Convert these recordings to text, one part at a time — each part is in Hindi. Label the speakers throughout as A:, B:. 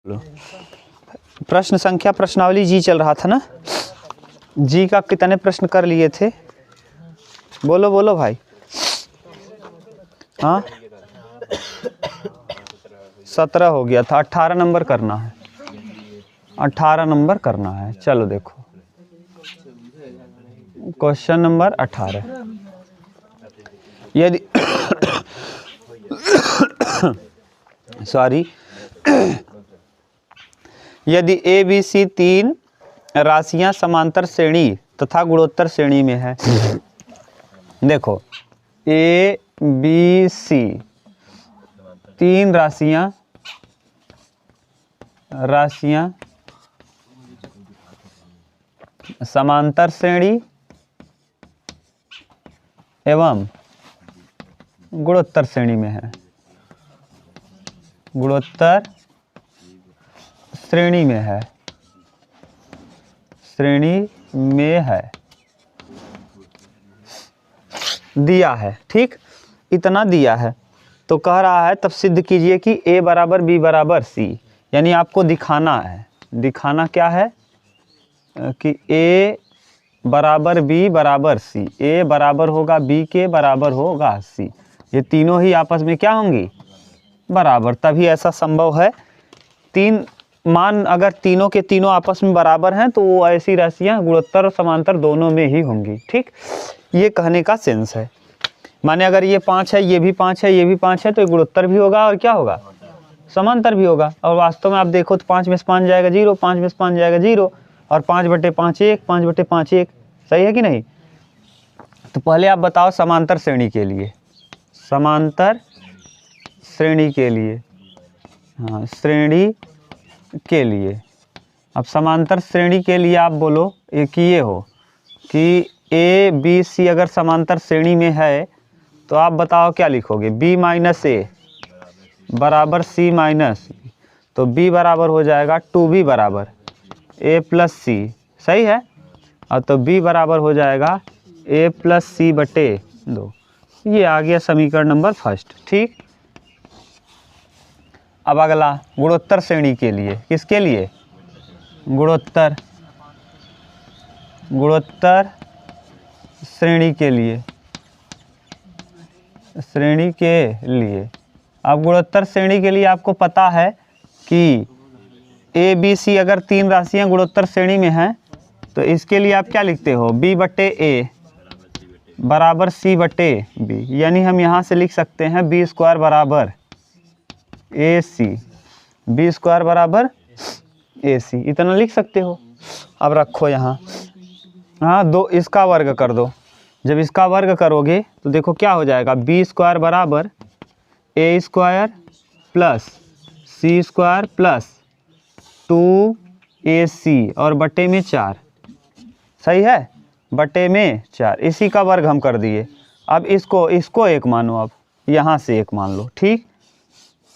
A: प्रश्न संख्या प्रश्नावली जी चल रहा था ना। जी का कितने प्रश्न कर लिए थे? बोलो बोलो भाई। हाँ 17 हो गया था। 18 नंबर करना है, 18 नंबर करना है। चलो देखो क्वेश्चन नंबर 18। यदि सॉरी यदि ए बी सी तीन राशियां समांतर श्रेणी तथा गुणोत्तर श्रेणी में है। देखो ए बी सी तीन राशियां समांतर श्रेणी एवं गुणोत्तर श्रेणी में है। गुणोत्तर श्रेणी में है, श्रेणी में है दिया है। ठीक, इतना दिया है तो कह रहा है तब सिद्ध कीजिए कि a बराबर b बराबर c। यानी आपको दिखाना है, दिखाना क्या है कि a बराबर b बराबर c, a बराबर होगा b के बराबर होगा c। ये तीनों ही आपस में क्या होंगी? बराबर। तभी ऐसा संभव है। तीन मान अगर तीनों के तीनों आपस में बराबर हैं तो वो ऐसी राशियां गुणोत्तर और समांतर दोनों में ही होंगी। ठीक, ये कहने का सेंस है। माने अगर ये 5 है, ये भी 5 है, ये भी 5 है तो ये गुणोत्तर भी होगा और क्या होगा? समांतर भी होगा। और वास्तव में आप देखो तो 5 में से 5 जाएगा 0, 5 में से 5 जाएगा 0 और 5/5 1, 5/5 1। सही है कि नहीं? तो पहले आप बताओ समांतर श्रेणी के लिए, समांतर श्रेणी के लिए, हाँ श्रेणी के लिए। अब समांतर श्रेणी के लिए आप बोलो कि ये हो कि ए बी सी अगर समांतर श्रेणी में है तो आप बताओ क्या लिखोगे? b माइनस ए बराबर c माइनस, तो b बराबर हो जाएगा 2b बराबर a प्लस सी। सही है? और तो b बराबर हो जाएगा a प्लस सी बटे 2। ये आ गया समीकरण नंबर फर्स्ट। ठीक, अब अगला गुणोत्तर श्रेणी के लिए। किसके लिए? गुणोत्तर, गुणोत्तर श्रेणी के लिए, श्रेणी के लिए। अब गुणोत्तर श्रेणी के लिए आपको पता है कि ए बी सी अगर तीन राशियां गुणोत्तर श्रेणी में हैं तो इसके लिए आप क्या लिखते हो? b बटे ए बराबर c बटे b। यानी हम यहाँ से लिख सकते हैं b स्क्वायर बराबर ए सी, बी स्क्वायर बराबर ए सी, इतना लिख सकते हो। अब रखो यहाँ, हाँ दो इसका वर्ग कर दो। जब इसका वर्ग करोगे तो देखो क्या हो जाएगा? बी स्क्वायर बराबर ए square plus c square plus 2ac और बटे में 4। सही है? बटे में 4, इसी का वर्ग हम कर दिए। अब इसको एक मानो, अब यहाँ से एक मान लो। ठीक,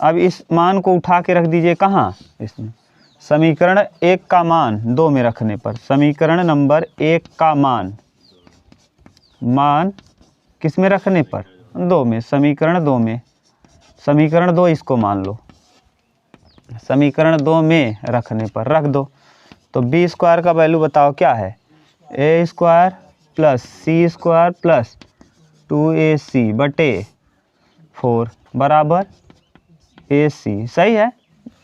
A: अब इस मान को उठा के रख दीजिए कहाँ? इसमें। समीकरण 1 का मान 2 में रखने पर, समीकरण नंबर 1 का मान किस में रखने पर? 2 में। समीकरण 2 में, समीकरण 2 इसको मान लो, समीकरण 2 में रखने पर रख दो। तो बी स्क्वायर का वैल्यू बताओ क्या है? ए square plus c square plus 2ac बटे 4 बराबर ए सी। सही है?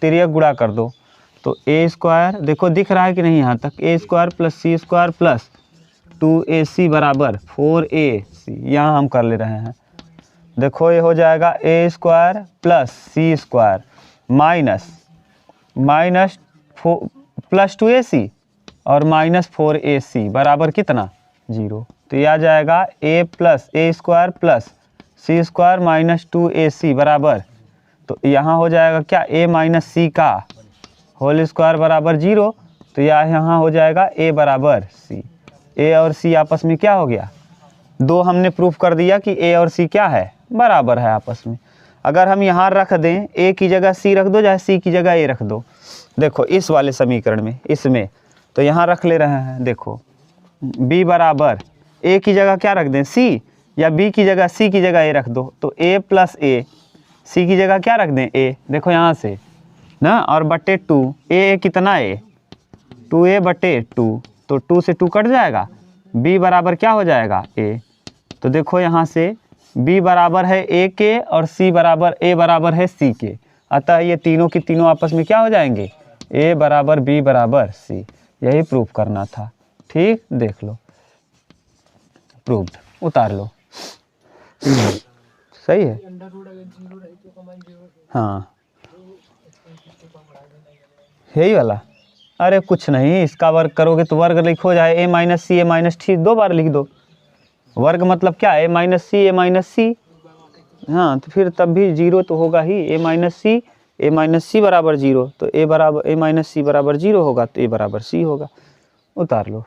A: तिर्यक गुणा कर दो तो ए स्क्वायर, देखो दिख रहा है कि नहीं यहाँ तक? ए square plus c square plus 2ac बराबर 4ac। यहाँ हम कर ले रहे हैं। देखो ये हो जाएगा ए square plus c square minus plus 2ac और माइनस 4ac बराबर कितना? 0। तो ये आ जाएगा a plus a square plus c square minus 2ac बराबर, तो यहाँ हो जाएगा क्या? a माइनस सी का होल स्क्वायर बराबर 0। तो यहाँ हो जाएगा a बराबर c। a और c आपस में क्या हो गया? 2 हमने प्रूफ कर दिया कि a और c क्या है? बराबर है आपस में। अगर हम यहाँ रख दें, a की जगह c रख दो, चाहे c की जगह a रख दो। देखो इस वाले समीकरण में, इसमें तो यहाँ रख ले रहे हैं। देखो b बराबर a की जगह क्या रख दें? c, या b की जगह c की जगह a रख दो। तो a प्लस a, c की जगह क्या रख दें? a। देखो यहाँ से ना, और बटे 2 ए कितना ए 2a बटे 2, तो 2 से 2 कट जाएगा, b बराबर क्या हो जाएगा a। तो देखो यहाँ से b बराबर है a के और a बराबर है c के, अतः ये तीनों की तीनों आपस में क्या हो जाएंगे, a बराबर b बराबर c। यही प्रूफ करना था। ठीक, देख लो, प्रूव्ड, उतार लो। सही है। हाँ यही वाला। अरे कुछ नहीं, इसका वर्ग करोगे तो वर्ग लिखो जाए a minus C, a minus T, 2 बार लिख दो। वर्ग मतलब क्या, a minus C, a minus C. हाँ तो फिर तब भी 0 तो होगा ही, a माइनस सी बराबर 0, तो a माइनस सी बराबर 0 होगा, तो a बराबर c होगा। उतार लो।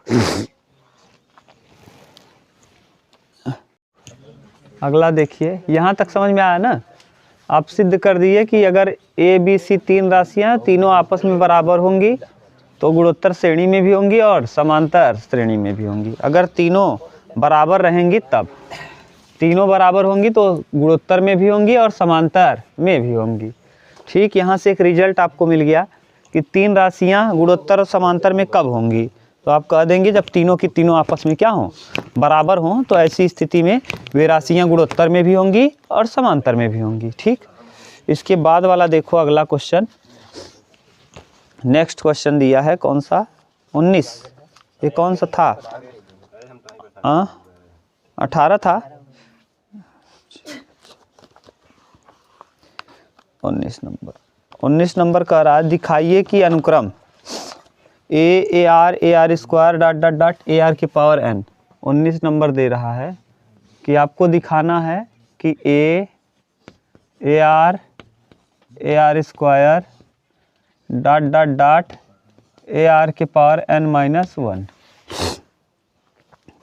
A: अगला देखिए, यहाँ तक समझ में आया ना। आप सिद्ध कर दिए कि अगर a b c 3 राशियाँ तीनों आपस में बराबर होंगी तो गुणोत्तर श्रेणी में भी होंगी और समांतर श्रेणी में भी होंगी। अगर तीनों बराबर रहेंगी तब, तीनों बराबर होंगी तो गुणोत्तर में भी होंगी और समांतर में भी होंगी। ठीक, यहाँ से एक रिजल्ट आपको मिल गया कि 3 राशियाँ गुणोत्तर और समांतर में कब होंगी, तो आप कह देंगे जब तीनों की तीनों आपस में क्या हों, बराबर हों, तो ऐसी स्थिति में वे राशियाँ गुणोत्तर में भी होंगी और समांतर में भी होंगी। ठीक, इसके बाद वाला देखो अगला क्वेश्चन, नेक्स्ट क्वेश्चन दिया है कौन सा, 19, ये कौन सा था, 18 था, 19 नंबर कह रहा है दिखाइए कि अनुक्रम ए R square dot dot dot A R की पावर n। 19 नंबर दे रहा है कि आपको दिखाना है कि ए R square dot dot dot A R के पावर n-1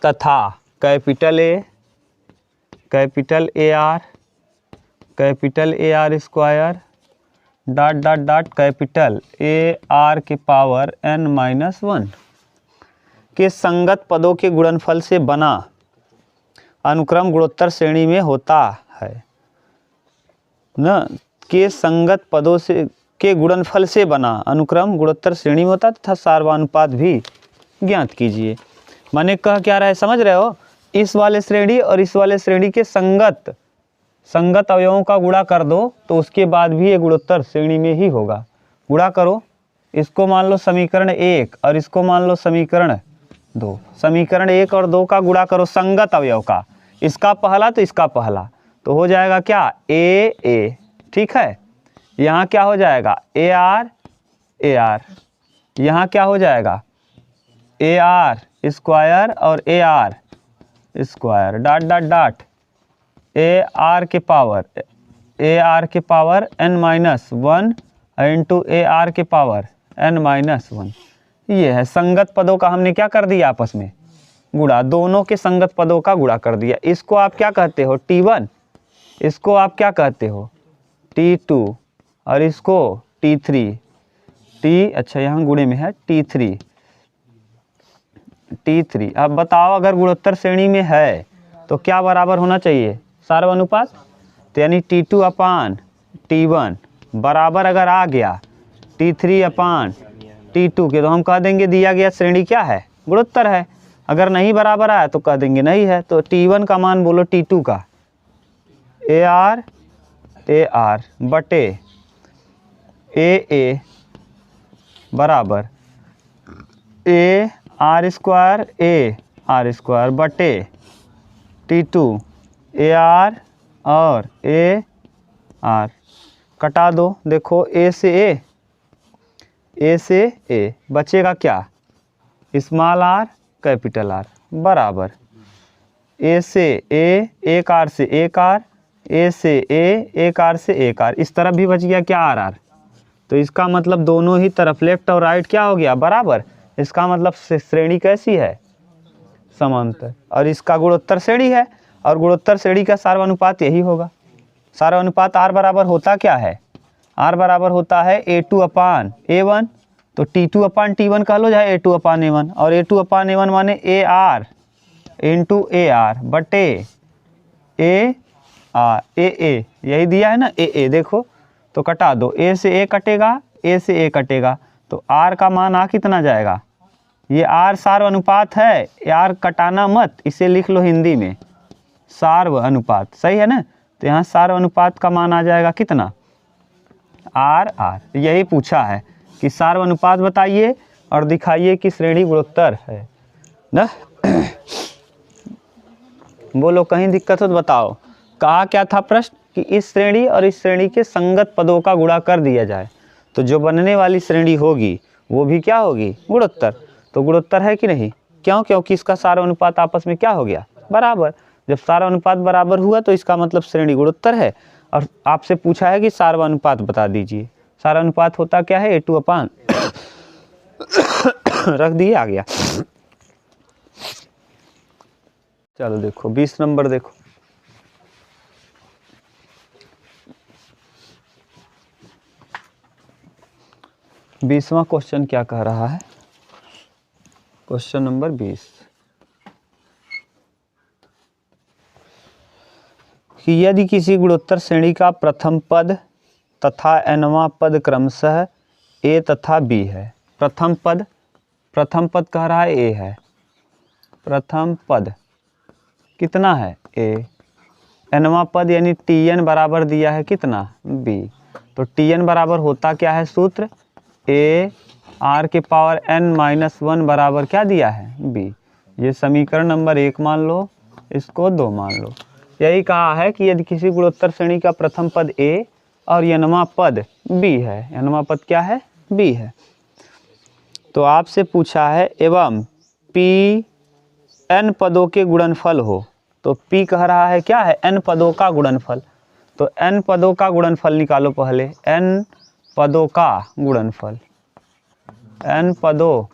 A: तथा capital A R square dot dot dot capital A R के पावर n-1 के संगत पदों के गुणनफल से बना अनुक्रम गुणोत्तर श्रेणी में होता है न, के संगत पदों से के गुणनफल से बना अनुक्रम गुणोत्तर श्रेणी में होता तथा सार्वनुपात भी ज्ञात कीजिए। माने कह क्या रहा है, समझ रहे हो, इस वाले श्रेणी और इस वाले श्रेणी के संगत अवयवों का गुणा कर दो तो उसके बाद भी ये गुणोत्तर श्रेणी में ही होगा। गुणा करो, इसको मान लो समीकरण 1 और इसको मान लो समीकरण 2, समीकरण 1 और 2 का गुणा करो संगत अवयव का, इसका पहला तो इसका पहला, तो हो जाएगा क्या ए। ठीक है, यहाँ क्या हो जाएगा ए आर, यहाँ क्या हो जाएगा ए आर स्क्वायर और A R square dot dot dot A R के power n-1 into A R के पावर n-1। ये है संगत पदों का हमने क्या कर दिया आपस में गुणा, दोनों के संगत पदों का गुणा कर दिया। इसको आप क्या कहते हो T1, इसको आप क्या कहते हो T2 और इसको T3, अच्छा यहाँ गुणे में है T3। अब बताओ अगर गुणोत्तर श्रेणी में है तो क्या बराबर होना चाहिए, सार्वनुपात, तो यानी T2 अपान T1 बराबर अगर आ गया T3 अपान T2 के, तो हम कह देंगे दिया गया श्रेणी क्या है, गुणोत्तर है। अगर नहीं बराबर आया तो कह देंगे नहीं है। तो T1 का मान बोलो T2 का ए आर बटे ए बराबर ए आर स्क्वायर बटे T2 ए आर और ए आर कटा दो। देखो ए से ए बचेगा क्या, स्मॉल आर कैपिटल आर बराबर ए से ए, एक आर से एक आर, ए से ए, एक आर से एक आर, इस तरफ भी बच गया क्या आर। तो इसका मतलब दोनों ही तरफ लेफ्ट और राइट क्या हो गया बराबर। इसका मतलब श्रेणी कैसी है, समांतर, और इसका गुणोत्तर श्रेणी है, और गुणोत्तर श्रेणी का सार्वनुपात यही होगा। सार्वनुपात आर बराबर होता क्या है, आर बराबर होता है A2 अपान A1, तो T2 अपान T1 कह लो चाहे A2 अपान A1, और A2 अपान A1 माने A R into A are बटे ए यही दिया है ना ए। देखो तो कटा दो, ए से ए कटेगा, ए से ए कटेगा तो आर का मान आ कितना जाएगा, ये आर सार्व अनुपात है, यार कटाना मत, इसे लिख लो हिंदी में सार्व अनुपात, सही है ना। तो यहाँ सार्व अनुपात का मान आ जाएगा कितना, आर आर। यही पूछा है कि सार्व अनुपात बताइए और दिखाइए कि श्रेणी गुणोत्तर है ना। बोलो कहीं दिक्कत हो तो बताओ। कहा क्या था प्रश्न कि इस श्रेणी और इस श्रेणी के संगत पदों का गुणा कर दिया जाए तो जो बनने वाली श्रेणी होगी वो भी क्या होगी, गुणोत्तर। तो गुणोत्तर है कि नहीं, क्यों, क्योंकि इसका सार्व अनुपात आपस में क्या हो गया, बराबर। जब सार्व अनुपात बराबर हुआ तो इसका मतलब श्रेणी गुणोत्तर है। और आपसे पूछा है कि सार्व अनुपात बता दीजिए। सार्व अनुपात होता क्या है, A2 अपान रख दिए, आ गया। चलो देखो 20 नंबर देखो, बीसवां क्वेश्चन क्या कह रहा है, क्वेश्चन नंबर 20 कि यदि किसी गुणोत्तर श्रेणी का प्रथम पद तथा nवां पद क्रमशः a तथा b है। प्रथम पद कह रहा है a है, प्रथम पद कितना है a, nवां पद यानी tn बराबर दिया है कितना b। तो tn बराबर होता क्या है, सूत्र a r के पावर n-1 बराबर क्या दिया है b। ये समीकरण नंबर 1 मान लो, इसको 2 मान लो। यही कहा है कि यदि किसी गुणोत्तर श्रेणी का प्रथम पद a और nवां पद b है, nवां पद क्या है b है, तो आपसे पूछा है एवं p n पदों के गुणनफल हो। तो p कह रहा है क्या है, n पदों का गुणनफल। तो n पदों का गुणनफल निकालो पहले, n पदों का गुणनफल, n पदों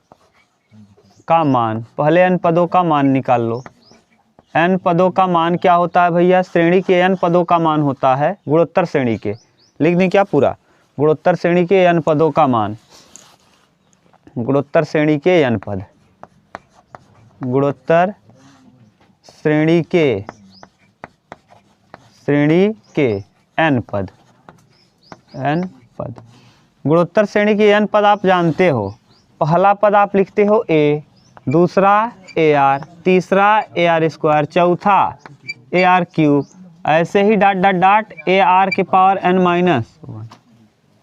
A: का मान, पहले n पदों का मान निकाल लो। n पदों का मान क्या होता है भैया, श्रेणी के n पदों का मान होता है, गुणोत्तर श्रेणी के, लिख दें क्या पूरा, गुणोत्तर श्रेणी के n पदों का मान, गुणोत्तर श्रेणी के n पद, गुणोत्तर श्रेणी के n पद, गुणोत्तर श्रेणी के n पद आप जानते हो। पहला पद आप लिखते हो a, दूसरा AR, तीसरा AR स्क्वायर, चौथा AR क्यूब, ऐसे ही डॉट डॉट डॉट AR के पावर n-1।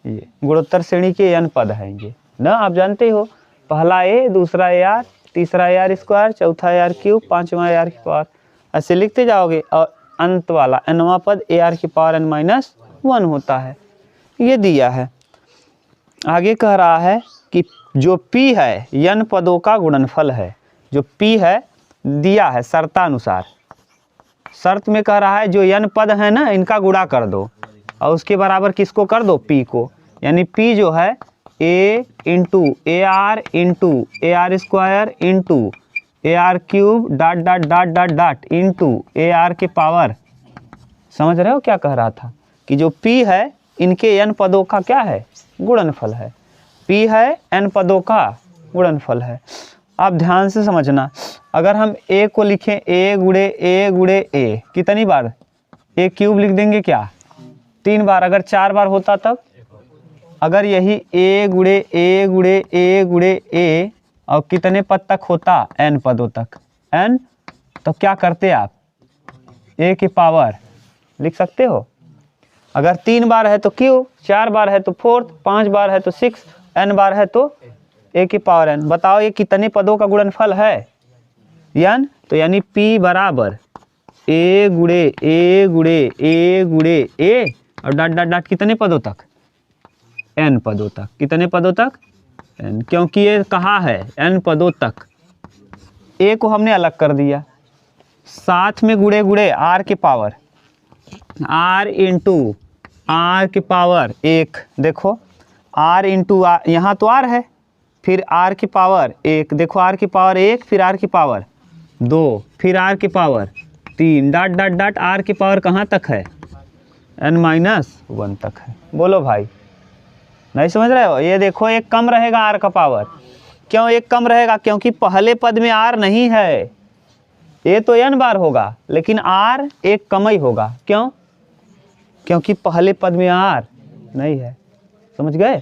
A: ये गुणोत्तर श्रेणी के n पद है ये ना, आप जानते हो। पहला a, दूसरा AR, तीसरा AR स्क्वायर, चौथा AR क्यूब, पांचवा AR की पावर, ऐसे लिखते जाओगे। और अंत वाला nवां पद AR की पावर n-1 होता है। ये दिया है। आगे कह रहा है कि जो p है n पदों का गुणनफल है। जो p है दिया है शर्तानुसार, शर्त में कह रहा है जो n पद है ना इनका गुणा कर दो और उसके बराबर किसको कर दो, p को। यानी p जो है a into AR square into AR cube dot dot dot dot dot into AR के पावर, समझ रहे हो क्या कह रहा था कि जो p है इनके n पदों का क्या है, गुणनफल है। p है n पदों का गुणनफल है। आप ध्यान से समझना, अगर हम a को लिखें a गुणे a कितनी बार, a क्यूब लिख देंगे क्या, 3 बार। अगर 4 बार होता तब, अगर यही a गुणे a और कितने पद तक होता, n पदों तक, n, तो क्या करते आप, a की पावर लिख सकते हो। अगर 3 बार है तो क्यूब, 4 बार है तो 4, 5 बार है तो 6, n बार है तो a की पावर n। बताओ ये कितने पदों का गुणनफल है, n। तो यानी p बराबर a गुणे a और डॉट डॉट डॉट कितने पदों तक, n पदों तक। कितने पदों तक, n, क्योंकि ये कहा है n पदों तक। a को हमने अलग कर दिया, साथ में गुणे r के पावर, r इंटू r के पावर 1। देखो r इंटू r, यहाँ तो r है, फिर r की पावर 1, देखो r की पावर 1, फिर r की पावर 2, फिर r की power 3, dot dot dot r की पावर कहाँ तक है, n-1 तक है। बोलो भाई, नहीं समझ रहे हो। ये देखो एक कम रहेगा r का पावर, क्यों एक कम रहेगा, क्योंकि पहले पद में r नहीं है। ये तो n बार होगा लेकिन r एक कम ही होगा, क्यों, क्योंकि पहले पद में r नहीं है। समझ गए।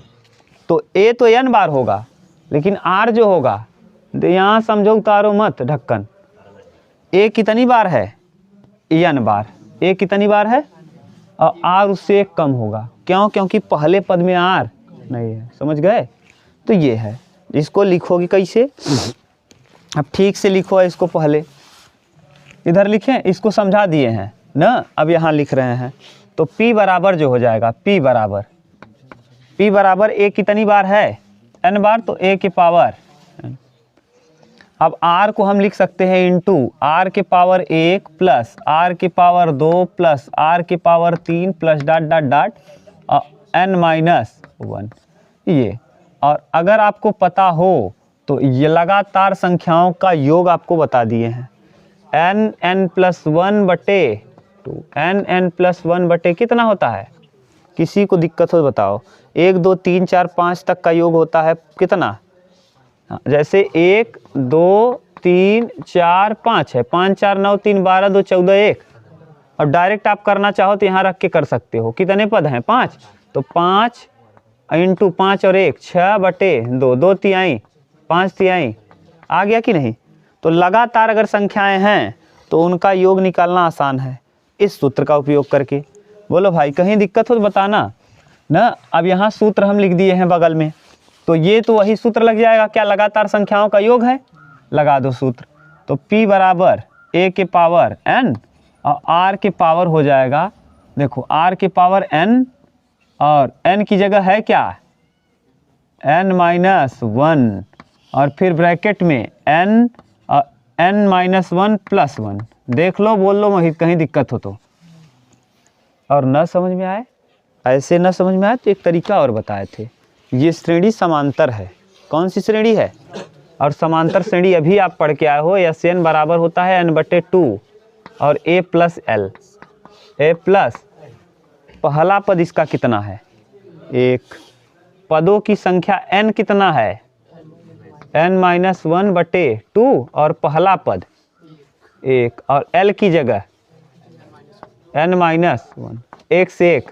A: तो ए तो n बार होगा, लेकिन r जो होगा, तो यहाँ समझो उतारो मत ढक्कन, ए कितनी बार है, n बार, ए कितनी बार है, और r उससे एक कम होगा। क्यों? क्योंकि पहले पद में r नहीं है। समझ गए? तो ये है। इसको लिखोगे कैसे? अब ठीक से लिखो इसको, पहले इधर लिखें, इसको समझा दिए हैं ना, अब यहाँ लिख रहे हैं। तो p बराबर जो हो जाएगा, p बराबर a कितनी बार है, n बार, तो a के पावर। अब r को हम लिख सकते हैं इंटू r के पावर 1 प्लस r के पावर 2 प्लस r के power 3 plus dot dot dot n minus 1 ये। और अगर आपको पता हो तो ये लगातार संख्याओं का योग आपको बता दिए हैं। n प्लस 1 बटे 2, n प्लस 1 बटे कितना होता है? किसी को दिक्कत हो बताओ। 1 2 3 4 5 तक का योग होता है कितना? जैसे 1 2 3 4 5 है, 5 4 9 3 12 2 14 1। और डायरेक्ट आप करना चाहो तो यहाँ रख के कर सकते हो। कितने पद हैं? 5। तो 5 इंटू 5 और 1 6 बटे 2, 2 तिहाई 5 तिहाई, आ गया कि नहीं? तो लगातार अगर संख्याएं हैं तो उनका योग निकालना आसान है इस सूत्र का उपयोग करके। बोलो भाई, कहीं दिक्कत हो तो बताना ना। अब यहाँ सूत्र हम लिख दिए हैं बगल में, तो ये तो वही सूत्र लग जाएगा। क्या लगातार संख्याओं का योग है? लगा दो सूत्र। तो p बराबर a के पावर n और r के पावर हो जाएगा, देखो r के पावर n, और n की जगह है क्या, n माइनस 1, और फिर ब्रैकेट में n और n माइनस 1 प्लस 1। देख लो, बोल लो मोहित, कहीं दिक्कत हो तो। और न समझ में आए, ऐसे न समझ में आए तो एक तरीका और बताए थे। ये श्रेणी समांतर है। कौन सी श्रेणी है? और समांतर श्रेणी अभी आप पढ़ के आए हो। Sn बराबर होता है n/2 और a plus l। a plus पहला पद इसका कितना है? 1। पदों की संख्या n कितना है? n माइनस 1/2 और पहला पद 1, और l की जगह n माइनस 1, 1 से 1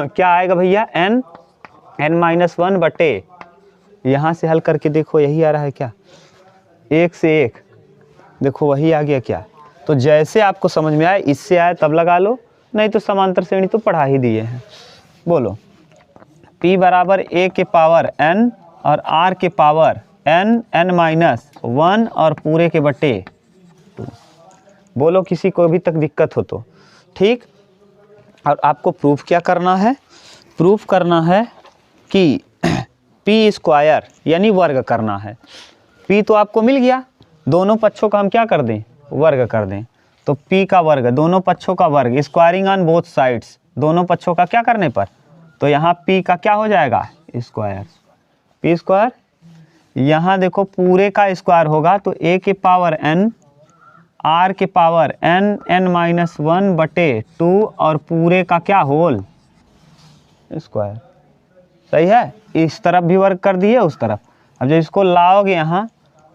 A: क्या आएगा भैया? n माइनस 1 बटे, यहाँ से हल करके देखो यही आ रहा है क्या? 1 से 1, देखो वही आ गया क्या? तो जैसे आपको समझ में आए, इससे आए तब लगा लो, नहीं तो समांतर श्रेणी तो पढ़ा ही दिए हैं। बोलो, p बराबर a के पावर n और r के पावर n माइनस 1 और पूरे के बटे 2। बोलो किसी को अभी तक दिक्कत हो तो। ठीक। और आपको प्रूफ क्या करना है? प्रूफ करना है कि p स्क्वायर यानी वर्ग करना है। p तो आपको मिल गया, दोनों पक्षों का हम क्या कर दें? वर्ग कर दें। तो p का वर्ग, दोनों पक्षों का वर्ग, स्क्वायरिंग ऑन बोथ साइड्स, दोनों पक्षों का क्या करने पर, तो यहाँ p का क्या हो जाएगा? स्क्वायर। p स्क्वायर, यहाँ देखो पूरे का स्क्वायर होगा तो a के पावर n, r के पावर n माइनस 1 बटे 2 और पूरे का क्या होल स्क्वायर। सही है? इस तरफ भी वर्ग कर दिए, उस तरफ। अब जब इसको लाओगे यहाँ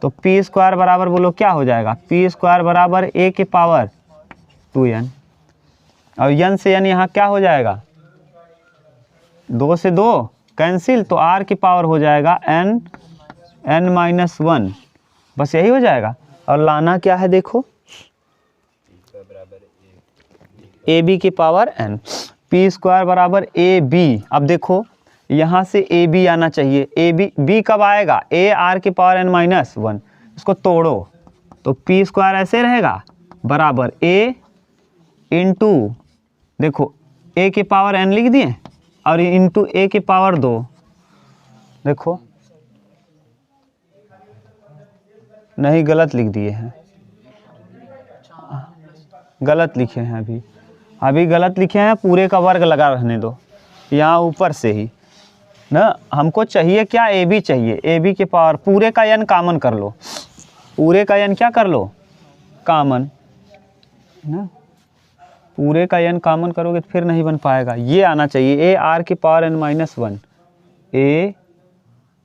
A: तो p स्क्वायर बराबर, बोलो क्या हो जाएगा? p स्क्वायर बराबर a के पावर 2n, और n से n यहाँ क्या हो जाएगा? 2 से 2 कैंसिल, तो r की पावर हो जाएगा n माइनस 1। बस यही हो जाएगा। और लाना क्या है देखो, ए बी के पावर n, p स्क्वायर बराबर ए बी। अब देखो यहाँ से ए बी आना चाहिए। ए बी, बी कब आएगा? ए आर के पावर n माइनस 1। इसको तोड़ो तो p स्क्वायर ऐसे रहेगा बराबर a इंटू, देखो a के पावर n लिख दिए और इंटू a के पावर 2। देखो नहीं, गलत लिख दिए हैं, गलत लिखे हैं, अभी गलत लिखे हैं। पूरे का वर्ग लगा रहने दो यहाँ ऊपर से ही ना। हमको चाहिए क्या? ए बी चाहिए। ए बी के पावर पूरे का n कॉमन कर लो, पूरे का n क्या कर लो? कॉमन ना। पूरे का n कॉमन करोगे तो फिर नहीं बन पाएगा। ये आना चाहिए ए आर के पावर n माइनस 1, ए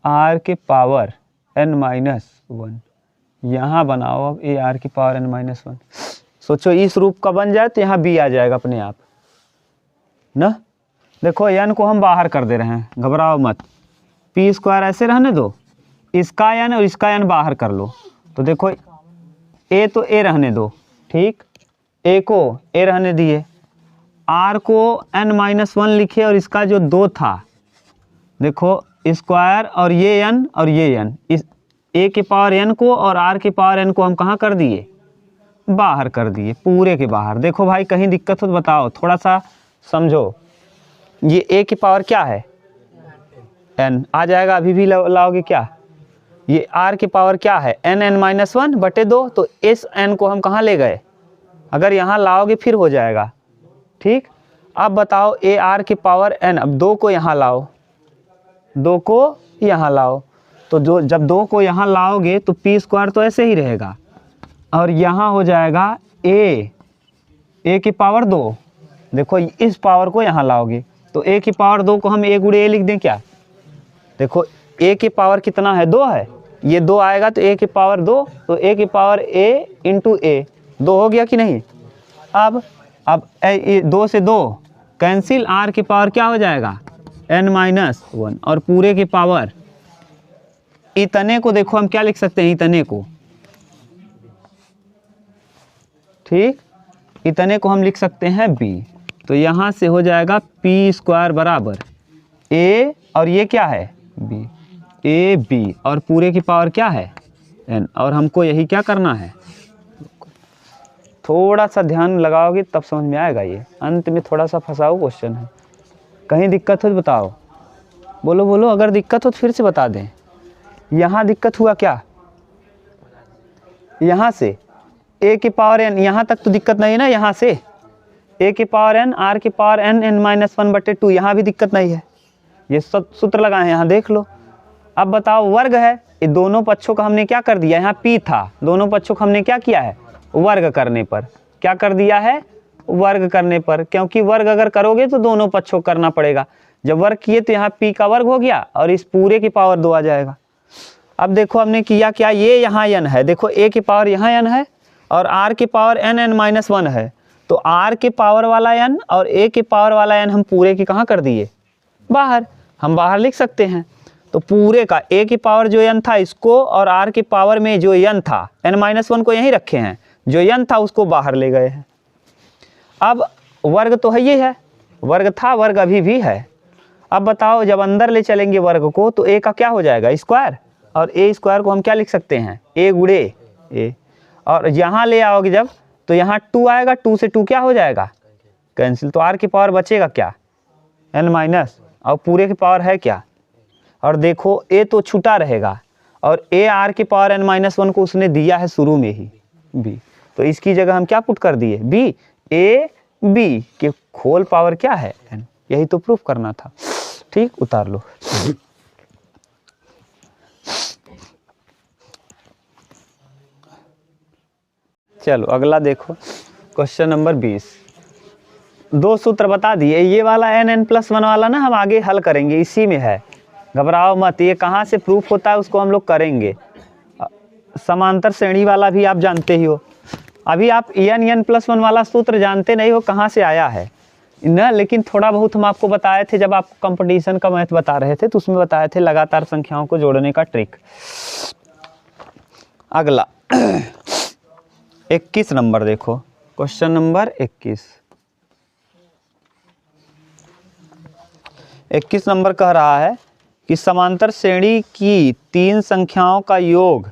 A: आर के पावर n माइनस 1। यहाँ बनाओ अब ए आर की पावर n माइनस 1। सोचो इस रूप का बन जाए तो यहाँ b आ जाएगा अपने आप ना। देखो n को हम बाहर कर दे रहे हैं, घबराओ मत, पी स्क्वायर ऐसे रहने दो, इसका n और इसका n बाहर कर लो। तो देखो a तो a रहने दो, ठीक, a को a रहने दिए, r को n-1 लिखे और इसका जो 2 था, देखो स्क्वायर और ये n और ये n, इस a के पावर n को और r के पावर n को हम कहाँ कर दिए, बाहर कर दिए, पूरे के बाहर। देखो भाई कहीं दिक्कत हो तो बताओ, थोड़ा सा समझो। ये a की पावर क्या है, n आ जाएगा, अभी भी लाओगे क्या। ये r की पावर क्या है, n(n-1/2), तो इस n को हम कहाँ ले गए, अगर यहाँ लाओगे फिर हो जाएगा, ठीक। अब बताओ a r की पावर n, अब 2 को यहाँ लाओ, 2 को यहाँ लाओ, तो जो जब 2 को यहाँ लाओगे तो पी स्क्वायर तो ऐसे ही रहेगा, और यहाँ हो जाएगा a की पावर 2। देखो इस पावर को यहाँ लाओगे तो a की पावर 2 को हम a गुणे a लिख दें क्या। देखो a की पावर कितना है, 2 है, ये 2 आएगा तो a की पावर 2, तो a की पावर a इंटू a, 2 हो गया कि नहीं। अब 2 से 2 कैंसिल, r की पावर क्या हो जाएगा, n-1, और पूरे की पावर इतने को देखो हम क्या लिख सकते हैं, इतने को, ठीक, इतने को हम लिख सकते हैं b। तो यहाँ से हो जाएगा पी स्क्वायर बराबर a, और ये क्या है b, a b, और पूरे की पावर क्या है n, और हमको यही क्या करना है। थोड़ा सा ध्यान लगाओगे तब समझ में आएगा, ये अंत में थोड़ा सा फंसाऊ क्वेश्चन है, कहीं दिक्कत हो तो बताओ, बोलो बोलो, अगर दिक्कत हो तो फिर से बता दें। यहाँ दिक्कत हुआ क्या, यहाँ से a की पावर n, यहाँ तक तो दिक्कत नहीं है ना, यहाँ से a की पावर n, r की पावर n(n-1/2), यहाँ भी दिक्कत नहीं है, ये सब सूत्र लगाए हैं, यहाँ देख लो। अब बताओ वर्ग है, ये दोनों पक्षों का हमने क्या कर दिया, यहाँ p था, दोनों पक्षों का हमने क्या किया है, वर्ग करने पर क्या कर दिया है, वर्ग करने पर, क्योंकि वर्ग अगर करोगे तो दोनों पक्षों करना पड़ेगा। जब वर्ग किए तो यहाँ p का वर्ग हो गया और इस पूरे की पावर 2 आ जाएगा। अब देखो हमने किया क्या, ये यहाँ n है, देखो a की पावर यहाँ n है और r की पावर n(n-1) है, तो r के पावर वाला n और a के पावर वाला n हम पूरे की कहाँ कर दिए, बाहर, हम बाहर लिख सकते हैं। तो पूरे का a की पावर जो n था इसको, और r की पावर में जो n था n-1 को यहीं रखे हैं, जो n था उसको बाहर ले गए हैं। अब वर्ग तो है, ये है वर्ग था, वर्ग अभी भी है। अब बताओ जब अंदर ले चलेंगे वर्ग को तो a का क्या हो जाएगा, स्क्वायर, और a स्क्वायर को हम क्या लिख सकते हैं, a गुणे a, और यहाँ ले आओगे जब तो यहाँ 2 आएगा, 2 से 2 क्या हो जाएगा, कैंसिल, तो r की पावर बचेगा क्या, n-, और पूरे की पावर है क्या, और देखो a तो छूटा रहेगा, और a r की पावर n-1 को उसने दिया है शुरू में ही b, तो इसकी जगह हम क्या पुट कर दिए, b, a b के होल पावर क्या है n, यही तो प्रूफ करना था, ठीक, उतार लो। चलो अगला देखो, क्वेश्चन नंबर 20। 2 सूत्र बता दिए, ये वाला n+1 वाला ना हम आगे हल करेंगे, इसी में है, घबराओ मत, ये कहाँ से प्रूफ होता है उसको हम लोग करेंगे। समांतर श्रेणी वाला भी आप जानते ही हो, अभी आप n+1 वाला सूत्र जानते नहीं हो कहाँ से आया है ना, लेकिन थोड़ा बहुत हम आपको बताए थे जब आप कंपटीशन का मैथ बता रहे थे तो उसमें बताए थे लगातार संख्याओं को जोड़ने का ट्रिक। अगला 21 नंबर देखो, क्वेश्चन नंबर 21 नंबर कह रहा है कि समांतर श्रेणी की 3 संख्याओं का योग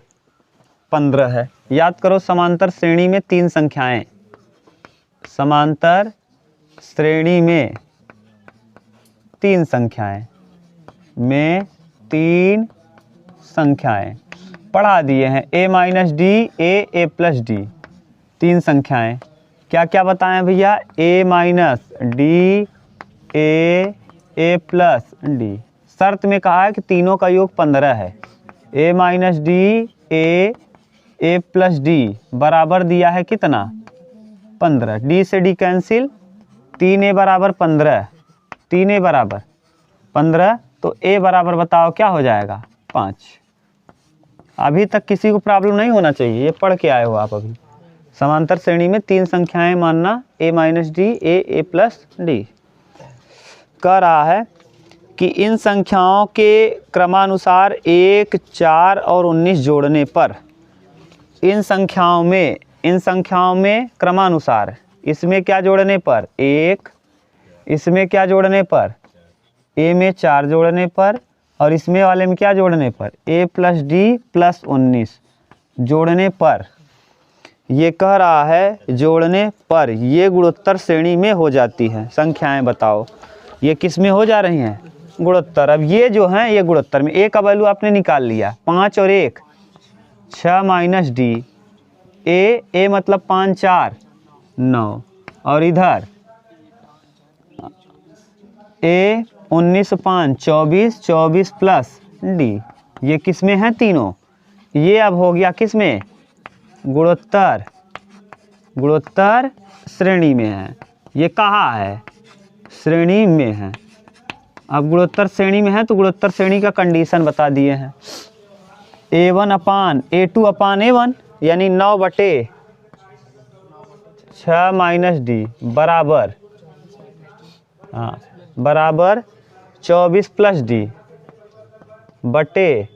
A: 15 है। याद करो समांतर श्रेणी में 3 संख्याएं, समांतर श्रेणी में 3 संख्याएं पढ़ा दिए हैं, a-d a+d 3 संख्याएं, क्या क्या बताएं भैया, a-d a+d, शर्त में कहा है कि तीनों का योग 15 है, a-d a+d बराबर दिया है कितना, 15, d से d कैंसिल, 3a बराबर 15, 3a बराबर 15, तो a बराबर बताओ क्या हो जाएगा, 5। अभी तक किसी को प्रॉब्लम नहीं होना चाहिए, ये पढ़ के आए हो आप अभी। समांतर श्रेणी में 3 संख्याएं मानना, a-d a+d। कह रहा है कि इन संख्याओं के क्रमानुसार 1, 4 और 19 जोड़ने पर इन संख्याओं में क्रमानुसार इसमें क्या जोड़ने पर 1, इसमें क्या जोड़ने पर a में 4 जोड़ने पर और इसमें वाले में क्या जोड़ने पर a + d + 19 जोड़ने पर, ये कह रहा है जोड़ने पर ये गुणोत्तर श्रेणी में हो जाती हैं संख्याएं। बताओ ये किस में हो जा रही हैं? गुणोत्तर। अब ये जो हैं ये गुणोत्तर में। a का वैल्यू आपने निकाल लिया 5 और 1 6 - d, a मतलब 5 4 9 और इधर a 19 5 24 24 प्लस d, ये किस में है? तीनों। ये अब हो गया किस में? गुणोत्तर। गुणोत्तर श्रेणी में है। ये कहाँ है? श्रेणी में है। अब गुणोत्तर श्रेणी में है तो गुणोत्तर श्रेणी का कंडीशन बता दिए हैं। a1/a2/a1 यानी 9/6 - d बराबर बराबर 24 + d बटे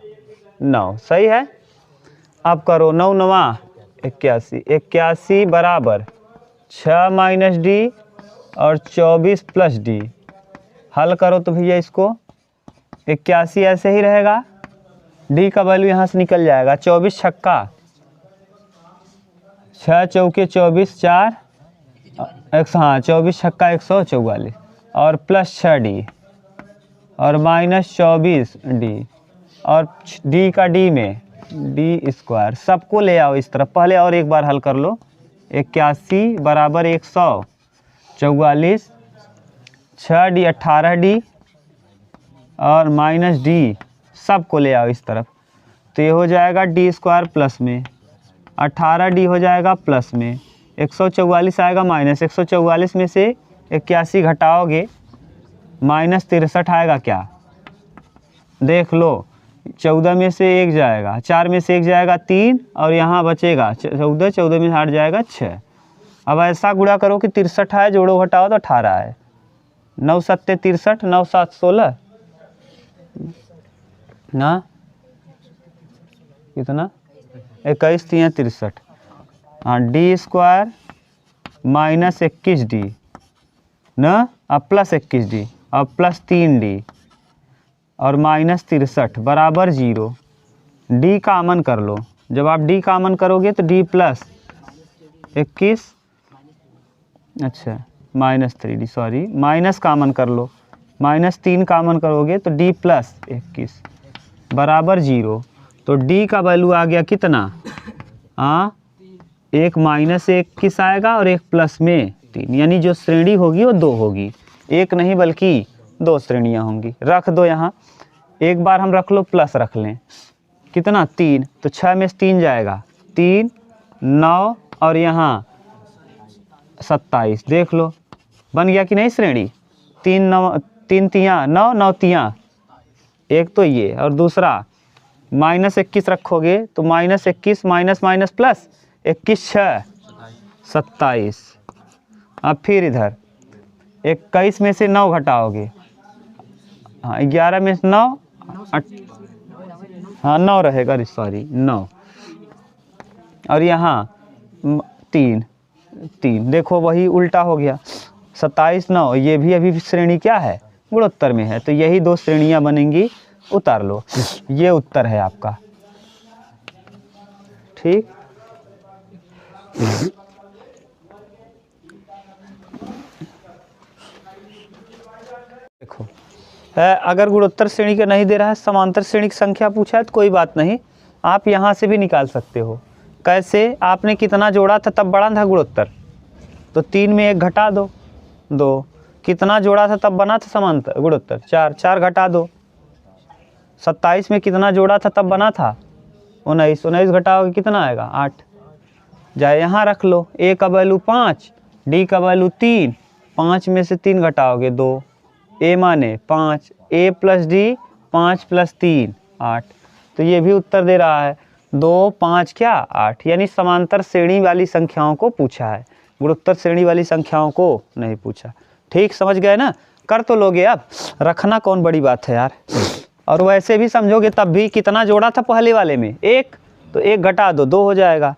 A: 9। सही है। अब करो 9 × 9 = 81 बराबर 6 - d और 24 + d। हल करो तो भैया इसको 81 ऐसे ही रहेगा, d का वैल्यू यहाँ से निकल जाएगा 24 छक्का 6 चौके 24 4 24 छक्का 144 और प्लस 6d और -24d और d का d में d²। सबको ले आओ इस तरफ। पहले और एक बार हल कर लो। 81 बराबर 144 6d 18d और -d सबको ले आओ इस तरफ। तो ये हो जाएगा d² प्लस में 18d हो जाएगा प्लस में 144 आएगा माइनस। 144 में से 81 घटाओगे -63 आएगा क्या? देख लो। 14 में से 1 जाएगा, 4 में से 1 जाएगा 3 और यहाँ बचेगा 14, 14 में हट जाएगा 6। अब ऐसा गुणा करो कि 63 है, जोड़ो घटाओ तो 18 है। 9 × 7 = 63, 9 × 7 = 16 ना, कितना 21 × 3 = 63। हाँ, d² -21d ना, अब प्लस 21d और प्लस 3d और -63 बराबर 0। d कामन कर लो। जब आप d कामन करोगे तो d + 21, अच्छा -3d सॉरी माइनस कामन कर लो। -3 कामन करोगे तो d + 21 बराबर 0। तो d का वैल्यू आ गया कितना? एक -21 आएगा और एक प्लस में 3, यानी जो श्रेणी होगी वो 2 होगी, एक नहीं बल्कि 2 श्रेणियां होंगी। रख दो यहाँ। एक बार हम रख लो प्लस रख लें, कितना 3, तो 6 में से 3 जाएगा 3 9 और यहाँ 27। देख लो बन गया कि नहीं श्रेणी। 3 9 3 तियाँ 9 9 तियाँ, एक तो ये और दूसरा -21 रखोगे तो -21 माइनस माइनस प्लस 21 6 27। अब फिर इधर 21 में से 9 घटाओगे, हाँ 11 में से 9 हाँ 9 रहेगा, सॉरी 9 और यहाँ 3 3। देखो वही उल्टा हो गया 27 9। ये भी अभी श्रेणी क्या है? गुणोत्तर में है। तो यही 2 श्रेणियां बनेंगी। उतार लो। ये उत्तर है आपका। ठीक। देखो है, अगर गुणोत्तर श्रेणी का नहीं दे रहा है, समांतर श्रेणी की संख्या पूछा है तो कोई बात नहीं, आप यहाँ से भी निकाल सकते हो। कैसे? आपने कितना जोड़ा था तब बड़ा था गुणोत्तर, तो 3 में 1 घटा दो 2। कितना जोड़ा था तब बना था समांतर गुणोत्तर 4, 4 घटा दो। 27 में कितना जोड़ा था तब बना था 19, 19 घटाओगे कितना आएगा 8। जाए यहाँ रख लो। a का वैल्यू 5, d का वैल्यू 3, 5 में से 3 घटाओगे 2, a माने 5, a + d 5 + 3 8। तो ये भी उत्तर दे रहा है 2 5 क्या 8, यानी समांतर श्रेणी वाली संख्याओं को पूछा है, गुणोत्तर श्रेणी वाली संख्याओं को नहीं पूछा। ठीक समझ गए ना? कर तो लोगे, अब रखना कौन बड़ी बात है यार। और वैसे भी समझोगे तब भी कितना जोड़ा था पहले वाले में 1, तो 1 घटा दो 2 हो जाएगा।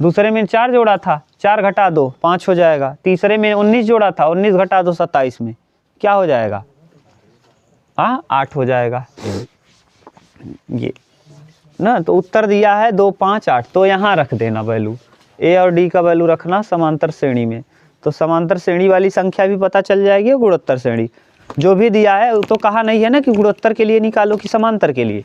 A: दूसरे में 4 जोड़ा था, 4 घटा दो 5 हो जाएगा। तीसरे में 19 जोड़ा था, 19 घटा दो 27 में क्या हो जाएगा, 8 हो जाएगा। ये ना, तो उत्तर दिया है 2 5 8। तो यहाँ रख देना वैल्यू, ए और डी का वैल्यू रखना समांतर श्रेणी में। तो समांतर श्रेणी वाली संख्या भी पता चल जाएगी और गुणोत्तर श्रेणी जो भी दिया है। तो कहा नहीं है ना कि गुणोत्तर के लिए निकालो कि समांतर के लिए,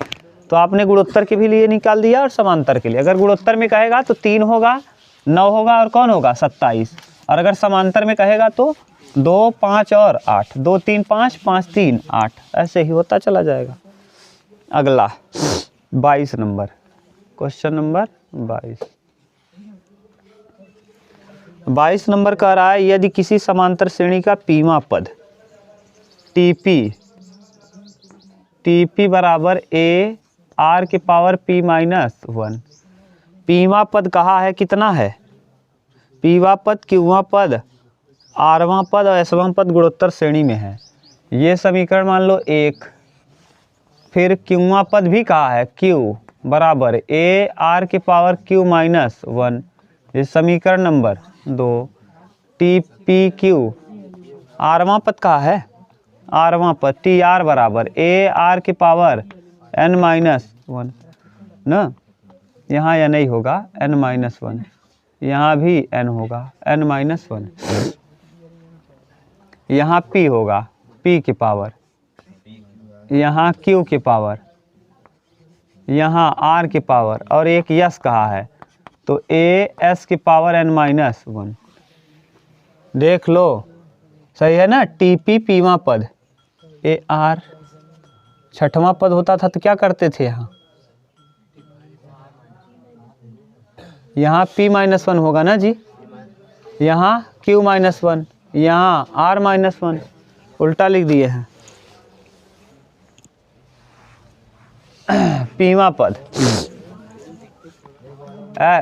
A: तो आपने गुणोत्तर के भी लिए निकाल दिया और समांतर के लिए। अगर गुणोत्तर में कहेगा तो 3 होगा, 9 होगा और कौन होगा 27। और अगर समांतर में कहेगा तो 2 5 और 8, 2 3 5 5 3 8, ऐसे ही होता चला जाएगा। अगला 22 नंबर, क्वेश्चन नंबर 22 नंबर कह रहा है यदि किसी समांतर श्रेणी का पीमा पद टीपी बराबर ए आर के पावर पी माइनस 1। पीमा पद कहा है कितना है, पीवा पद, क्यूवा पद, आरवा पद और एसवा पद गुणोत्तर श्रेणी में है। ये समीकरण मान लो 1। फिर क्यूवा पद भी कहा है क्यू बराबर ए आर के पावर क्यू माइनस 1, ये समीकरण नंबर 2। टी पी क्यू आरवा पद कहा है, आरवा पद टी आर बराबर ए आर के पावर एन माइनस 1 ना, यहाँ या नहीं होगा एन माइनस 1, यहाँ भी एन होगा एन माइनस 1, यहाँ पी होगा पी के पावर, यहाँ क्यू के पावर, यहाँ आर के पावर और एक यस कहा है तो ए एस के पावर एन माइनस 1। देख लो सही है ना। टीपी पीवा पद, ए आर छठवां पद होता था तो क्या करते थे, यहाँ पी माइनस 1 होगा ना जी, यहाँ क्यू माइनस 1, यहाँ आर माइनस 1, उल्टा लिख दिए हैं। पीवा पद,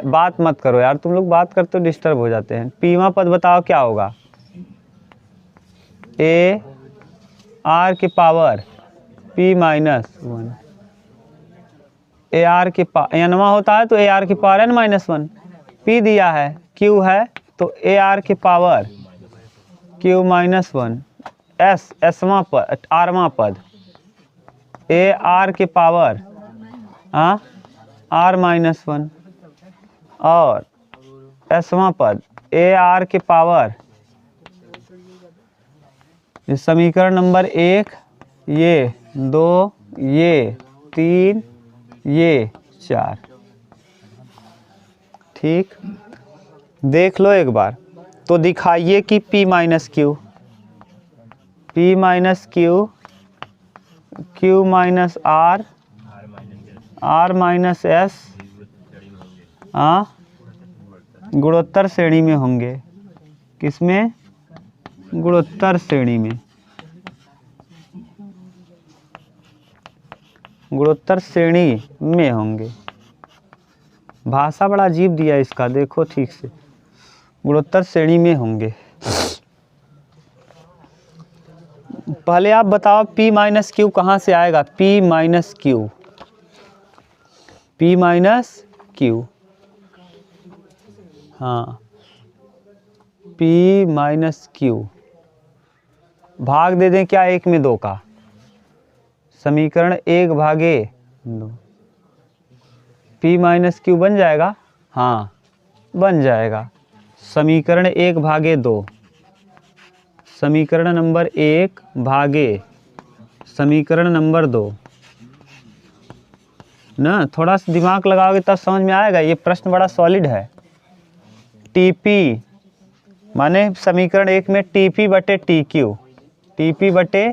A: बात मत करो यार, तुम लोग बात करते हो डिस्टर्ब हो जाते हैं। पीवा पद बताओ क्या होगा, ए आर के पावर पी माइनस 1, ए आर के एनवा होता है तो ए आर के पावर एन माइनस 1, पी दिया है क्यू है तो ए आर के पावर क्यू माइनस 1, एस एसवा पद आरवा पद ए आर के पावर आर माइनस 1 और एसवा पद ए आर के पावर, इस समीकरण नंबर 1, ये 2, ये 3, ये 4। ठीक, देख लो एक बार तो दिखाइए कि P minus Q, P minus Q, Q minus R, R minus S गुणोत्तर श्रेणी में होंगे। किसमें, गुणोत्तर श्रेणी में, गुणोत्तर श्रेणी में होंगे। भाषा बड़ा अजीब दिया इसका, देखो ठीक से, गुणोत्तर श्रेणी में होंगे। पहले आप बताओ P माइनस क्यू कहाँ से आएगा, P minus Q, P minus Q, हाँ P माइनस क्यू, भाग दे दें क्या 1 में 2 का, समीकरण 1/2, P माइनस क्यू बन जाएगा, हाँ बन जाएगा। समीकरण 1/2, समीकरण नंबर 1 भागे समीकरण नंबर 2 ना, थोड़ा सा दिमाग लगाओगे तब समझ में आएगा। ये प्रश्न बड़ा सॉलिड है। टीपी माने समीकरण 1 में टीपी बटे टी क्यू, टीपी बटे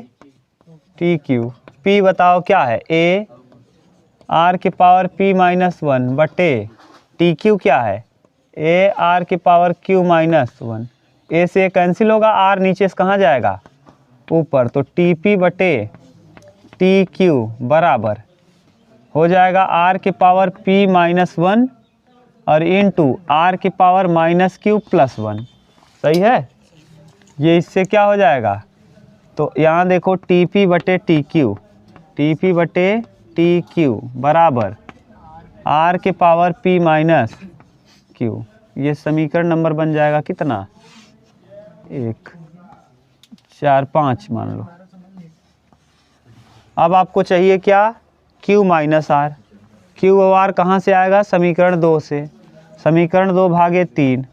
A: टी क्यू, पी बताओ क्या है, ए आर के पावर पी माइनस 1 बटे टी क्यू क्या है, ए आर के पावर क्यू माइनस 1। ए से कैंसिल होगा, आर नीचे से कहाँ जाएगा, ऊपर, तो टी पी बटे टी क्यू बराबर हो जाएगा आर के पावर पी माइनस 1 और इनटू आर के पावर माइनस क्यू प्लस 1। सही है, ये इससे क्या हो जाएगा, तो यहाँ देखो टी पी बटे टी क्यू, टी पी बटे टी क्यू बराबर आर के पावर पी माइनस क्यू। ये समीकरण नंबर बन जाएगा कितना, 1 4 5 मान लो। अब आपको चाहिए क्या, Q माइनस आर। Q और आर कहाँ से आएगा, समीकरण 2 से। समीकरण 2 भागे 3,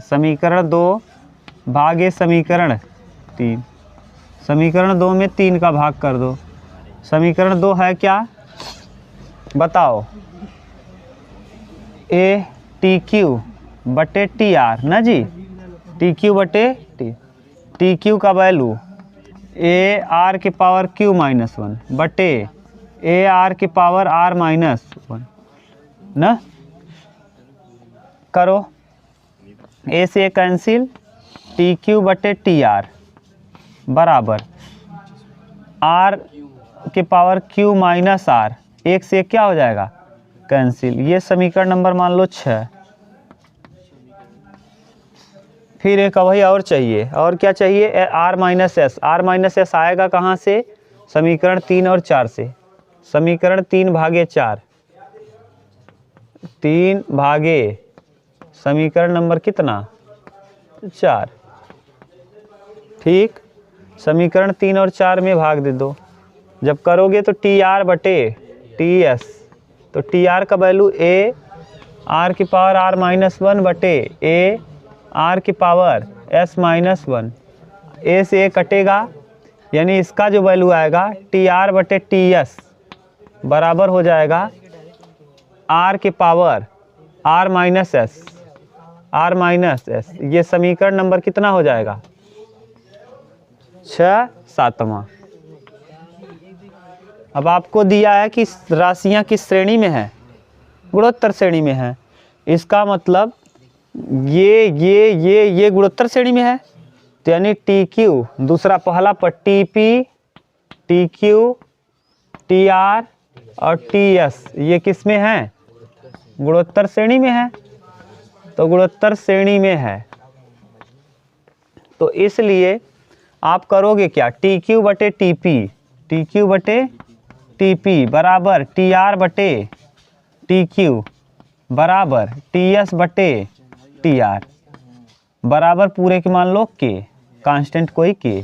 A: समीकरण 2 भागे समीकरण 3। समीकरण 2 में 3 का भाग कर दो। समीकरण 2 है क्या बताओ, ए टी क्यू बटे टी आर ना जी, टी क्यू बटे टी क्यू का वैल्यू ए आर के पावर क्यू माइनस 1 बटे ए आर के पावर आर माइनस 1 ना। करो, ए से कैंसिल, टी क्यू बटे टी आर बराबर आर के पावर क्यू माइनस आर, एक से क्या हो जाएगा कैंसिल। ये समीकरण नंबर मान लो 6। फिर एक वही और चाहिए, और क्या चाहिए, R minus S. R minus S आएगा कहाँ से, समीकरण 3 और 4 से। समीकरण 3 भागे 4, 3 भागे समीकरण नंबर कितना 4, ठीक। समीकरण 3 और 4 में भाग दे दो। जब करोगे तो टी आर बटे टी एस, तो टी आर का वैल्यू ए आर की पावर आर माइनस 1 बटे ए आर की पावर एस माइनस 1। ए से ए कटेगा, यानी इसका जो वैल्यू आएगा टी आर बटे टी एस बराबर हो जाएगा आर के power R minus S, R minus S. ये समीकरण नंबर कितना हो जाएगा 6 7वां। अब आपको दिया है कि राशियां किस श्रेणी में है, गुणोत्तर श्रेणी में है। इसका मतलब ये गुणोत्तर श्रेणी में है, तो यानी टी क्यू दूसरा पहला पर T P, T Q, T are और टी एस ये किस में है, गुणोत्तर श्रेणी में है। तो गुणोत्तर श्रेणी में है, तो इसलिए आप करोगे क्या, टी क्यू बटे टी पी, टी क्यू बटे टी पी बराबर टी आर बटे टी क्यू बराबर टी एस बटे टी आर बराबर पूरे के मान लो के, कांस्टेंट कोई के,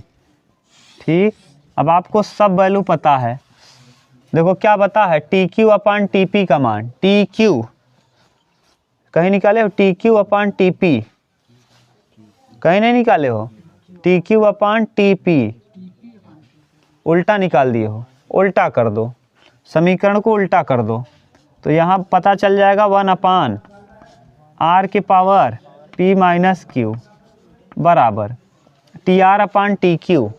A: ठीक। अब आपको सब वैल्यू पता है। देखो क्या बता है, टी क्यू अपान टी पी का मान, टी क्यू कहीं निकाले हो, टी क्यू अपान टी पी कहीं नहीं निकाले हो, टी क्यू अपान टी पी उल्टा निकाल दिए हो। उल्टा कर दो, समीकरण को उल्टा कर दो, तो यहाँ पता चल जाएगा 1 अपान आर के पावर पी माइनस क्यू बराबर T R upon T Q,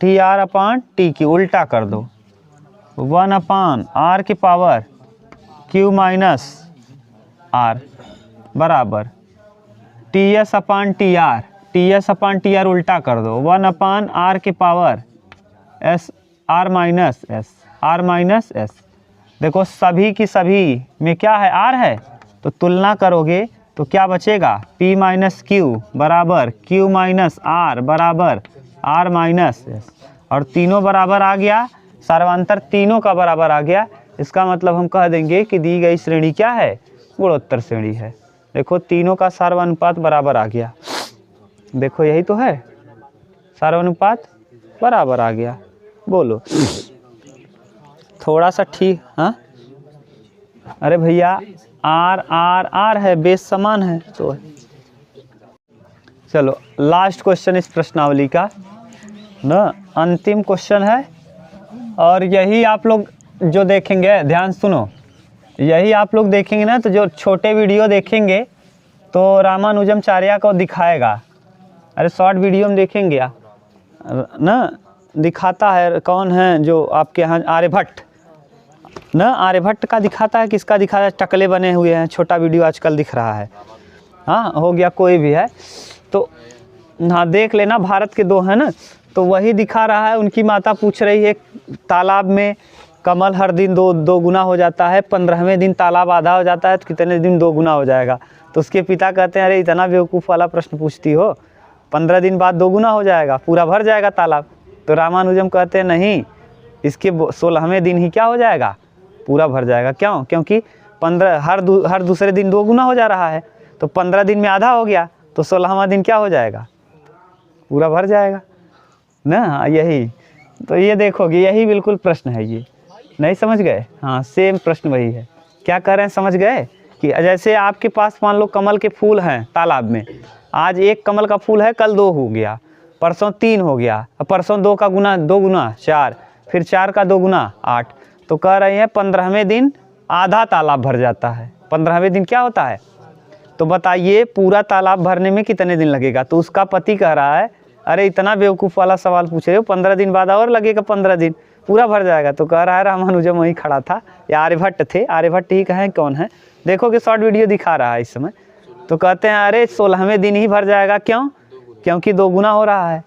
A: T R upon T Q उल्टा कर दो, 1 अपान आर के पावर क्यू माइनस आर बराबर T S upon T R, T S upon T R उल्टा कर दो, 1 अपान आर के power S R minus S, R minus S. देखो सभी की सभी में क्या है, आर है, तो तुलना करोगे तो क्या बचेगा, P माइनस क्यू बराबर Q माइनस आर बराबर आर माइनस एस। और तीनों बराबर आ गया, सार्वंतर तीनों का बराबर आ गया। इसका मतलब हम कह देंगे कि दी गई श्रेणी क्या है, गुणोत्तर श्रेणी है। देखो तीनों का सार्वनुपात बराबर आ गया, देखो यही तो है, सार्वनुपात बराबर आ गया। बोलो थोड़ा सा ठीक, हाँ अरे भैया आर आर आर है, बेस समान है तो। चलो लास्ट क्वेश्चन इस प्रश्नावली का ना, अंतिम क्वेश्चन है। और यही आप लोग जो देखेंगे, ध्यान सुनो, यही आप लोग देखेंगे ना, तो जो छोटे वीडियो देखेंगे तो रामानुजमचार्य को दिखाएगा। अरे शॉर्ट वीडियो में देखेंगे ना, दिखाता है कौन है जो आपके यहाँ, आर्यभट्ट ना, आर्यभट्ट का दिखाता है, किसका दिखाता है, टकले बने हुए हैं, छोटा वीडियो आजकल दिख रहा है। हाँ हो गया, कोई भी है तो हाँ देख लेना, भारत के 2 हैं ना, तो वही दिखा रहा है। उनकी माता पूछ रही है, तालाब में कमल हर दिन दो गुना हो जाता है, 15वें दिन तालाब आधा हो जाता है, तो कितने दिन 2 गुना हो जाएगा। तो उसके पिता कहते हैं, अरे इतना बेवकूफ़ वाला प्रश्न पूछती हो, 15 दिन बाद दोगुना हो जाएगा, पूरा भर जाएगा तालाब। तो रामानुजम कहते हैं नहीं, इसके 16वें दिन ही क्या हो जाएगा, पूरा भर जाएगा। क्यों? क्योंकि 15 हर दूसरे दिन दोगुना हो जा रहा है, तो 15 दिन में आधा हो गया, तो 16वां दिन क्या हो जाएगा, पूरा भर जाएगा ना। यही तो ये देखोगे, यही बिल्कुल प्रश्न है। ये नहीं समझ गए? हाँ, सेम प्रश्न वही है। क्या कह रहे हैं, समझ गए? कि जैसे आपके पास मान लो कमल के फूल हैं तालाब में, आज 1 कमल का फूल है, कल 2 हो गया, परसों 3 हो गया, परसों 2 का गुना 2 गुना 4, फिर 4 का 2 गुना 8। तो कह रहे हैं 15वें दिन आधा तालाब भर जाता है। 15वें दिन क्या होता है? तो बताइए पूरा तालाब भरने में कितने दिन लगेगा? तो उसका पति कह रहा है अरे इतना बेवकूफ़ वाला सवाल पूछ रहे हो, 15 दिन बाद और लगेगा, 15 दिन पूरा भर जाएगा। तो कह रहा है रामानुजम वहीं खड़ा था, या आर्यभट्ट थे, आर्यभट्ट ही कहें कौन है, देखो कि शॉर्ट वीडियो दिखा रहा है इस समय। तो कहते हैं अरे 16वें दिन ही भर जाएगा। क्यों? क्योंकि 2 गुना हो रहा है।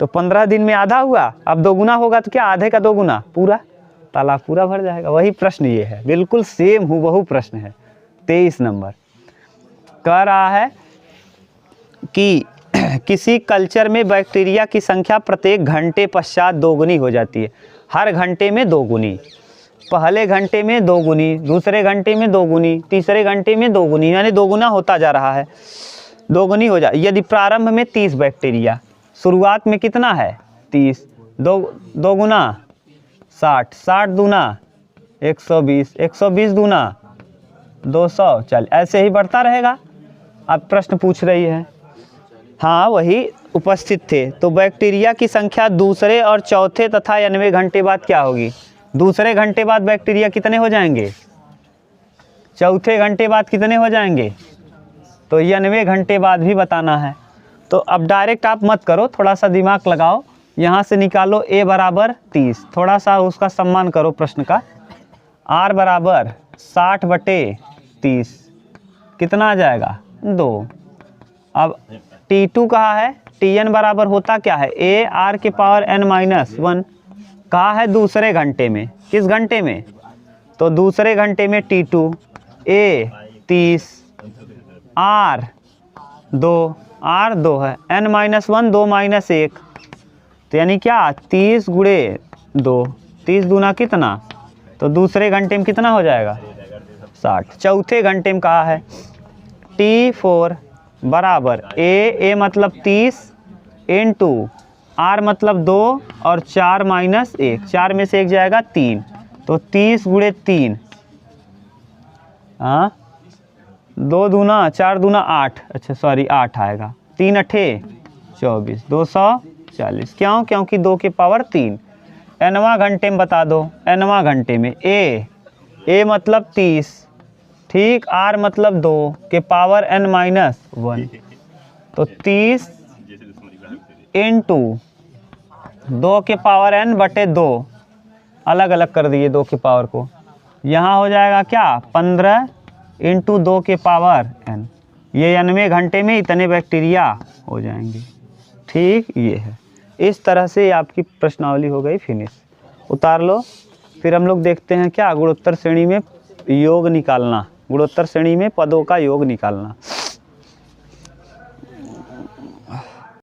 A: तो 15 दिन में आधा हुआ, अब 2 गुना होगा तो क्या, आधे का 2 गुना, पूरा तालाब पूरा भर जाएगा। वही प्रश्न ये है, बिल्कुल सेम हूबहू प्रश्न है। 23 नंबर कह रहा है कि किसी कल्चर में बैक्टीरिया की संख्या प्रत्येक घंटे पश्चात 2 गुनी हो जाती है। हर घंटे में 2 गुनी, पहले घंटे में 2 गुनी, दूसरे घंटे में 2 गुनी, तीसरे घंटे में 2 गुनी, यानी 2 गुना होता जा रहा है, 2 गुनी हो जाए। यदि प्रारंभ में 30 बैक्टीरिया, शुरुआत में कितना है 30, 2 गुना 60, 60 दूना 120, 120 दूना 200, चल ऐसे ही बढ़ता रहेगा। अब प्रश्न पूछ रही है, हाँ वही उपस्थित थे। तो बैक्टीरिया की संख्या दूसरे और चौथे तथा 90 घंटे बाद क्या होगी? दूसरे घंटे बाद बैक्टीरिया कितने हो जाएंगे, चौथे घंटे बाद कितने हो जाएंगे, तो 90 घंटे बाद भी बताना है। तो अब डायरेक्ट आप मत करो, थोड़ा सा दिमाग लगाओ, यहाँ से निकालो a बराबर 30, थोड़ा सा उसका सम्मान करो प्रश्न का। r बराबर 60/30 कितना आ जाएगा 2। अब T2 कहा है, Tn बराबर होता क्या है, a r के पावर n-1 कहा है दूसरे घंटे में। किस घंटे में? तो दूसरे घंटे में T2 a 30 r 2 है, n-1 2 - 1, तो यानी क्या 30 गुणे 2, 30 दूना कितना, तो दूसरे घंटे में कितना हो जाएगा 60। चौथे घंटे में कहा है T4 बराबर a मतलब 30 इंटू r मतलब 2 और 4 - 1, 4 में से 1 जाएगा 3, तो 30 गुणे 3, हाँ 2 दूना 4 दूना 8, अच्छा सॉरी 8 आएगा, 3 अठे 24, 240। क्यों? क्योंकि 2 के पावर 3। nवां घंटे में बता दो, nवां घंटे में a मतलब 30, ठीक, r मतलब 2 के पावर n-1, तो 30 इंटू 2 के पावर n/2, अलग अलग कर दिए 2 के पावर को, यहाँ हो जाएगा क्या 15 इंटू 2 के पावर n। ये 90 घंटे में इतने बैक्टीरिया हो जाएंगे। ठीक, ये है। इस तरह से आपकी प्रश्नावली हो गई फिनिश। उतार लो। फिर हम लोग देखते हैं क्या, गुणोत्तर श्रेणी में योग निकालना, गुणोत्तर श्रेणी में पदों का योग निकालना।